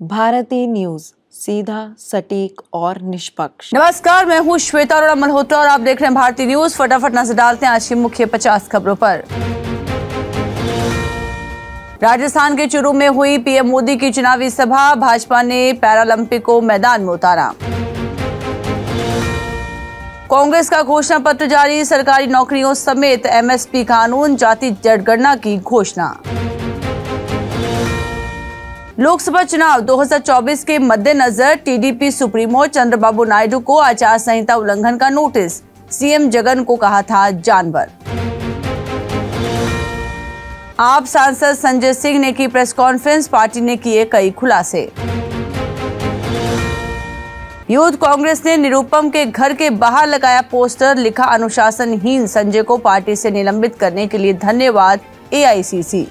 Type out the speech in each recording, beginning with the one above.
भारतीय न्यूज, सीधा, सटीक और निष्पक्ष। नमस्कार, मैं हूँ श्वेता अरोड़ा मल्होत्रा और आप देख रहे हैं भारतीय न्यूज। फटाफट नजर डालते हैं आज की मुख्य 50 खबरों पर। राजस्थान के चूरू में हुई पीएम मोदी की चुनावी सभा, भाजपा ने पैरालंपिक को मैदान में उतारा। कांग्रेस का घोषणा पत्र जारी, सरकारी नौकरियों समेत एमएसपी कानून, जाति जनगणना की घोषणा। लोकसभा चुनाव 2024 के मद्देनजर टीडीपी सुप्रीमो चंद्रबाबू नायडू को आचार संहिता उल्लंघन का नोटिस, सीएम जगन को कहा था जानवर। आप सांसद संजय सिंह ने की प्रेस कॉन्फ्रेंस, पार्टी ने किए कई खुलासे। यूथ कांग्रेस ने निरुपम के घर के बाहर लगाया पोस्टर, लिखा अनुशासनहीन संजय को पार्टी से निलंबित करने के लिए धन्यवाद एआईसीसी।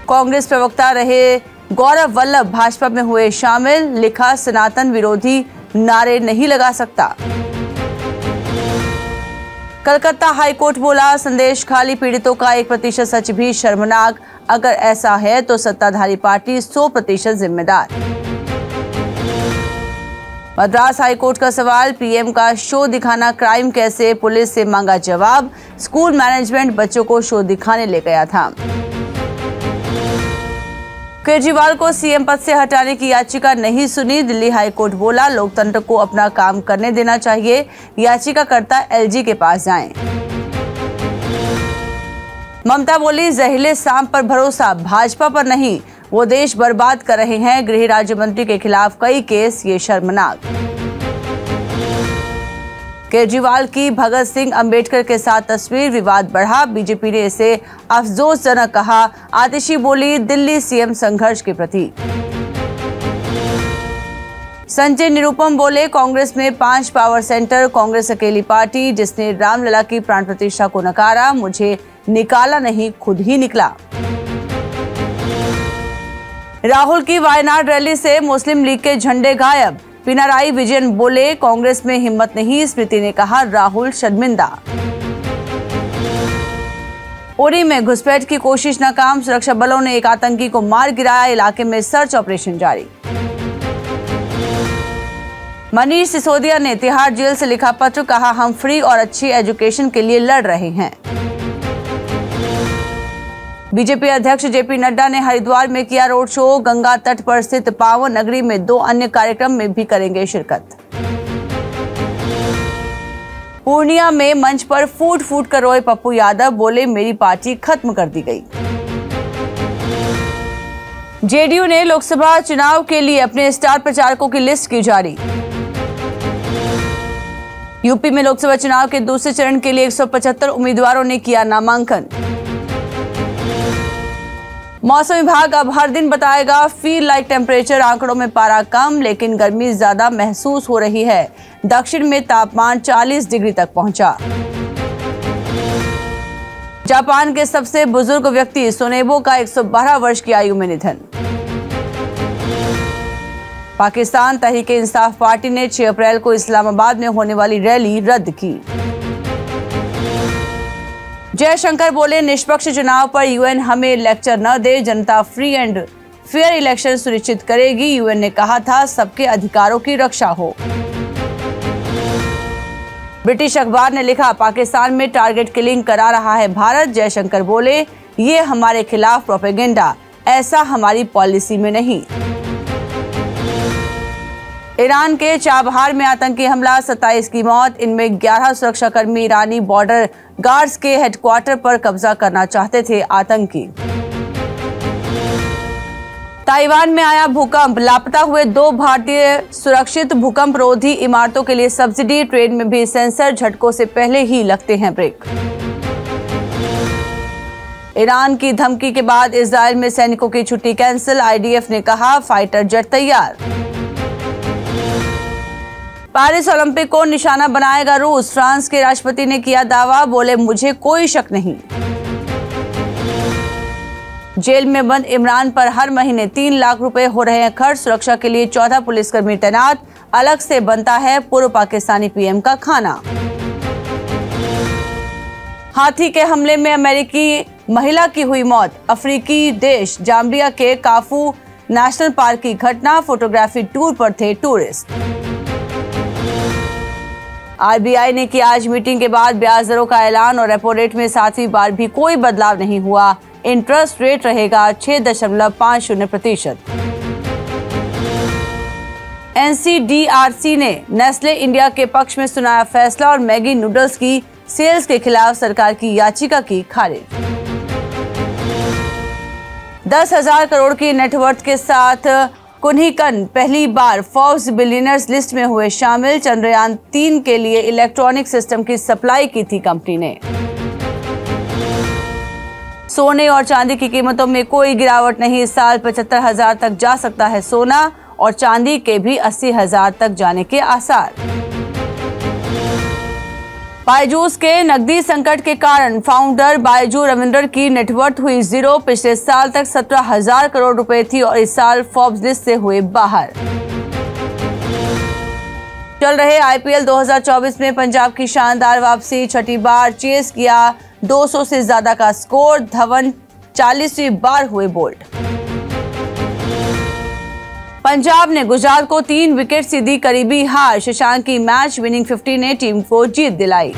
कांग्रेस प्रवक्ता रहे गौरव वल्लभ भाजपा में हुए शामिल, लिखा सनातन विरोधी नारे नहीं लगा सकता। कलकत्ता हाईकोर्ट बोला संदेश खाली, पीड़ितों का 1% सच भी शर्मनाक, अगर ऐसा है तो सत्ताधारी पार्टी 100% जिम्मेदार। मद्रास हाईकोर्ट का सवाल, पीएम का शो दिखाना क्राइम कैसे, पुलिस से मांगा जवाब, स्कूल मैनेजमेंट बच्चों को शो दिखाने ले गया था। केजरीवाल को सीएम पद से हटाने की याचिका नहीं सुनी, दिल्ली हाईकोर्ट बोला लोकतंत्र को अपना काम करने देना चाहिए, याचिकाकर्ता एलजी के पास जाएं। ममता बोली जहरीले सांप पर भरोसा, भाजपा पर नहीं, वो देश बर्बाद कर रहे हैं, गृह राज्य मंत्री के खिलाफ कई केस, ये शर्मनाक। केजरीवाल की भगत सिंह अंबेडकर के साथ तस्वीर, विवाद बढ़ा, बीजेपी ने इसे अफसोसजनक कहा, आतिशी बोली दिल्ली सीएम संघर्ष के प्रतीक। संजय निरुपम बोले कांग्रेस में 5 पावर सेंटर, कांग्रेस अकेली पार्टी जिसने रामलला की प्राण प्रतिष्ठा को नकारा, मुझे निकाला नहीं खुद ही निकला। राहुल की वायनाड रैली से मुस्लिम लीग के झंडे गायब, पिनाराई विजयन बोले कांग्रेस में हिम्मत नहीं, स्मृति ने कहा राहुल शर्मिंदा। उरी में घुसपैठ की कोशिश नाकाम, सुरक्षा बलों ने एक आतंकी को मार गिराया, इलाके में सर्च ऑपरेशन जारी। मनीष सिसोदिया ने तिहाड़ जेल से लिखा पत्र, कहा हम फ्री और अच्छी एजुकेशन के लिए लड़ रहे हैं। बीजेपी अध्यक्ष जेपी नड्डा ने हरिद्वार में किया रोड शो, गंगा तट पर स्थित पावन नगरी में 2 अन्य कार्यक्रम में भी करेंगे शिरकत। पूर्णिया में मंच पर फूट फूट कर रोए पप्पू यादव, बोले मेरी पार्टी खत्म कर दी गई। जेडीयू ने लोकसभा चुनाव के लिए अपने स्टार प्रचारकों की लिस्ट की जारी। यूपी में लोकसभा चुनाव के दूसरे चरण के लिए 175 उम्मीदवारों ने किया नामांकन। मौसम विभाग अब हर दिन बताएगा फील लाइक टेम्परेचर, आंकड़ों में पारा कम लेकिन गर्मी ज्यादा महसूस हो रही है, दक्षिण में तापमान 40 डिग्री तक पहुंचा। जापान के सबसे बुजुर्ग व्यक्ति सोनेबो का 112 वर्ष की आयु में निधन। पाकिस्तान तहरीक इंसाफ पार्टी ने 6 अप्रैल को इस्लामाबाद में होने वाली रैली रद्द की। जयशंकर बोले निष्पक्ष चुनाव पर यूएन हमें लेक्चर न दे, जनता फ्री एंड फेयर इलेक्शन सुनिश्चित करेगी, यूएन ने कहा था सबके अधिकारों की रक्षा हो। ब्रिटिश अखबार ने लिखा पाकिस्तान में टारगेट किलिंग करा रहा है भारत, जयशंकर बोले ये हमारे खिलाफ प्रोपेगेंडा, ऐसा हमारी पॉलिसी में नहीं। ईरान के चाबहार में आतंकी हमला, 27 की मौत, इनमें 11 सुरक्षाकर्मी ईरानी बॉर्डर गार्ड्स के हेडक्वार्टर पर कब्जा करना चाहते थे आतंकी। ताइवान में आया भूकंप, लापता हुए 2 भारतीय सुरक्षित, भूकंप रोधी इमारतों के लिए सब्सिडी, ट्रेन में भी सेंसर, झटकों से पहले ही लगते हैं ब्रेक। ईरान की धमकी के बाद इजरायल में सैनिकों की छुट्टी कैंसिल, आईडीएफ ने कहा फाइटर जेट तैयार। पेरिस ओलंपिक को निशाना बनाएगा रूस, फ्रांस के राष्ट्रपति ने किया दावा, बोले मुझे कोई शक नहीं। जेल में बंद इमरान पर हर महीने 3 लाख रुपए हो रहे हैं खर्च, सुरक्षा के लिए 14 पुलिसकर्मी तैनात, अलग से बनता है पूर्व पाकिस्तानी पीएम का खाना। हाथी के हमले में अमेरिकी महिला की हुई मौत। अफ्रीकी देश जाम्बिया के काफू नेशनल पार्क की घटना। फोटोग्राफी टूर पर थे टूरिस्ट। आरबीआई ने किया आज मीटिंग के बाद ब्याज दरों का ऐलान और रेपो रेट में 7वीं बार भी कोई बदलाव नहीं हुआ। इंटरेस्ट रेट रहेगा 6.50%। एनसीडीआरसी ने नेस्ले इंडिया के पक्ष में सुनाया फैसला और मैगी नूडल्स की सेल्स के खिलाफ सरकार की याचिका की खारिज। 10,000 करोड़ की नेटवर्थ के साथ कुन्हिकन पहली बार फोर्ब्स बिलियनर्स लिस्ट में हुए शामिल। चंद्रयान 3 के लिए इलेक्ट्रॉनिक सिस्टम की सप्लाई की थी कंपनी ने। सोने और चांदी की कीमतों में कोई गिरावट नहीं। इस साल 75,000 तक जा सकता है सोना और चांदी के भी 80,000 तक जाने के आसार। बायजूस के नकदी संकट के कारण फाउंडर बायजू रविंदर की नेटवर्थ हुई 0। पिछले साल तक 17,000 करोड़ रुपए थी और इस साल फोर्ब्स लिस्ट से हुए बाहर। चल रहे आईपीएल 2024 में पंजाब की शानदार वापसी। छठी बार चेस किया 200 से ज्यादा का स्कोर। धवन 40वीं बार हुए बोल्ड। पंजाब ने गुजरात को 3 विकेट से दी करीबी हार। शशांक की मैच विनिंग 50 ने टीम को जीत दिलाई।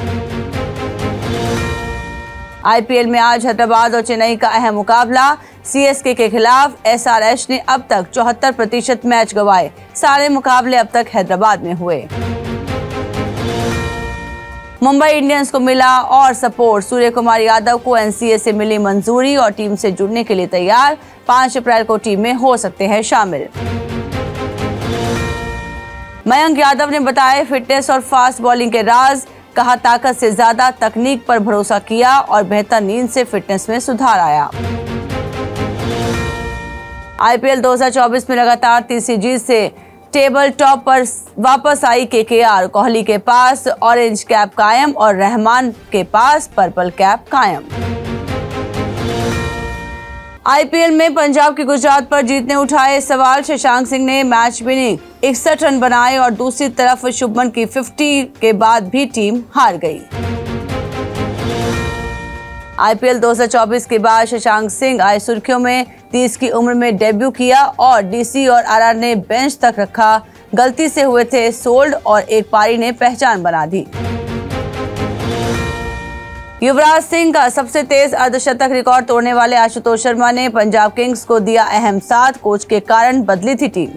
आईपीएल में आज हैदराबाद और चेन्नई का अहम मुकाबला। सीएसके के खिलाफ एसआरएच ने अब तक 74% मैच गंवाए। सारे मुकाबले अब तक हैदराबाद में हुए। मुंबई इंडियंस को मिला और सपोर्ट। सूर्य कुमार यादव को एनसीए से मिली मंजूरी और टीम से जुड़ने के लिए तैयार। 5 अप्रैल को टीम में हो सकते हैं शामिल। मयंक यादव ने बताया फिटनेस और फास्ट बॉलिंग के राज। कहा ताकत से ज्यादा तकनीक पर भरोसा किया और बेहतर नींद से फिटनेस में सुधार आया। आईपीएल 2024 में लगातार तीसरी जीत से टेबल टॉप पर वापस आई केकेआर। कोहली के पास ऑरेंज कैप कायम और रहमान के पास पर्पल कैप कायम। आईपीएल में पंजाब की गुजरात पर जीत ने उठाए सवाल। शशांक सिंह ने मैच विनिंग 61 रन बनाए और दूसरी तरफ शुभमन की 50 के बाद भी टीम हार गई। आईपीएल 2024 के बाद शशांक सिंह आए सुर्खियों में। 30 की उम्र में डेब्यू किया और डीसी और आरआर ने बेंच तक रखा। गलती से हुए थे सोल्ड और एक पारी ने पहचान बना दी। युवराज सिंह का सबसे तेज अर्धशतक रिकॉर्ड तोड़ने वाले आशुतोष शर्मा ने पंजाब किंग्स को दिया अहम साथ। कोच के कारण बदली थी टीम।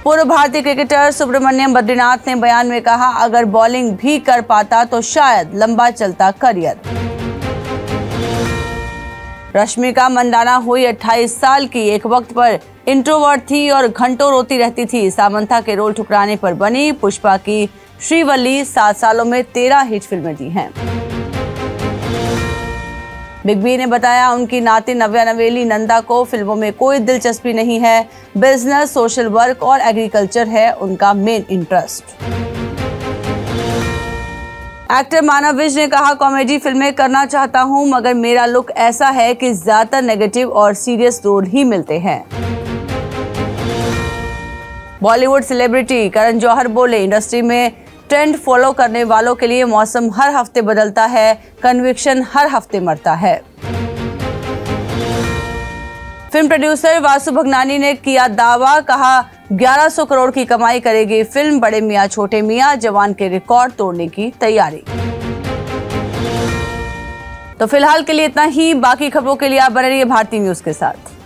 पूर्व भारतीय क्रिकेटर सुब्रमण्यम बद्रीनाथ ने बयान में कहा अगर बॉलिंग भी कर पाता तो शायद लंबा चलता करियर। रश्मिका मंदाना हुई 28 साल की। एक वक्त पर इंट्रोवर्ट थी और घंटों रोती रहती थी। सामंथा के रोल ठुकराने पर बनी। पुष्पा की श्रीवल्ली 7 सालों में 13 हिट फिल्में दी हैं। बिग बी ने बताया उनकी नाती नव्या नवेली नंदा को फिल्मों में कोई दिलचस्पी नहीं है। बिजनेस, सोशल वर्क और एग्रीकल्चर है उनका मेन इंटरेस्ट। एक्टर मानव विज ने कहा कॉमेडी फिल्में करना चाहता हूं मगर मेरा लुक ऐसा है कि ज्यादातर नेगेटिव और सीरियस रोल ही मिलते हैं। बॉलीवुड सेलिब्रिटी करण जौहर बोले इंडस्ट्री में ट्रेंड फॉलो करने वालों के लिए मौसम हर हफ्ते बदलता है। कन्विक्शन हर हफ्ते मरता है। फिल्म प्रोड्यूसर वासु भगनानी ने किया दावा। कहा 1100 करोड़ की कमाई करेगी फिल्म। बड़े मियां छोटे मियां जवान के रिकॉर्ड तोड़ने की तैयारी। तो फिलहाल के लिए इतना ही। बाकी खबरों के लिए आप बने रहिए भारतीय न्यूज के साथ।